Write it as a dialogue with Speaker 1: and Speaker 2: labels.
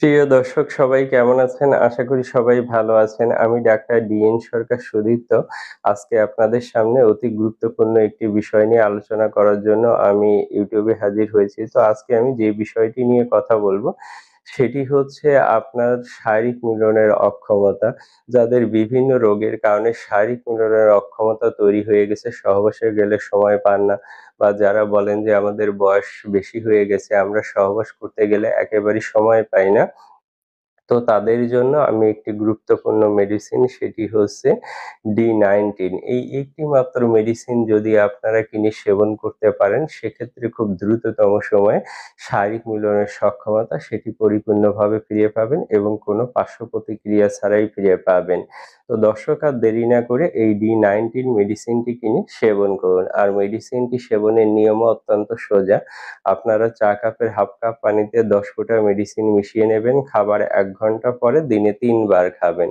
Speaker 1: প্রিয় দর্শক সবাই কেমন আছেন? আশা করি সবাই ভালো আছেন। আমি ডাক্তার ডিএন সরকার সুদীপ্ত। আজকে আপনাদের সামনে অতি গুরুত্বপূর্ণ একটি বিষয় নিয়ে আলোচনা করার জন্য আমি ইউটিউবে হাজির হয়েছি। তো আজকে আমি যে বিষয়টি নিয়ে কথা বলবো, সেটি হচ্ছে আপনার শারীরিক মিলনের অক্ষমতা। যাদের বিভিন্ন রোগের কারণে শারীরিক মিলনের অক্ষমতা তৈরি হয়ে গেছে, সহবাসে গেলে সময় পান না বা যারা বলেন যে আমাদের বয়স বেশি হয়ে গেছে, আমরা সহবাস করতে গেলে একেবারেই সময় পাই না। তো তাদের জন্য আমি একটি গুরুত্বপূর্ণ মেডিসিন সেটি হচ্ছে D19 এই একটি মাত্র মেডিসিন যদি আপনারা কিনে সেবন করতে পারেন সেক্ষেত্রে খুব দ্রুততম সময়ে শারীরিক মিলনের সক্ষমতা সেটি পরিপূর্ণভাবে ফিরে পাবেন এবং কোনো পার্শ্ব প্রতিক্রিয়া ছাড়াই ফিরে পাবেন। তো দর্শক আর দেরি না করে এই D19 মেডিসিনটি কিনে সেবন করুন। আর মেডিসিনটি সেবনের নিয়মও অত্যন্ত সোজা। আপনারা চা কাপের হাফ কাপ পানিতে ১০ ফোঁটা মেডিসিন মিশিয়ে নেবেন। খাবার ১ ঘন্টা পরে দিনে ৩ বার খাবেন।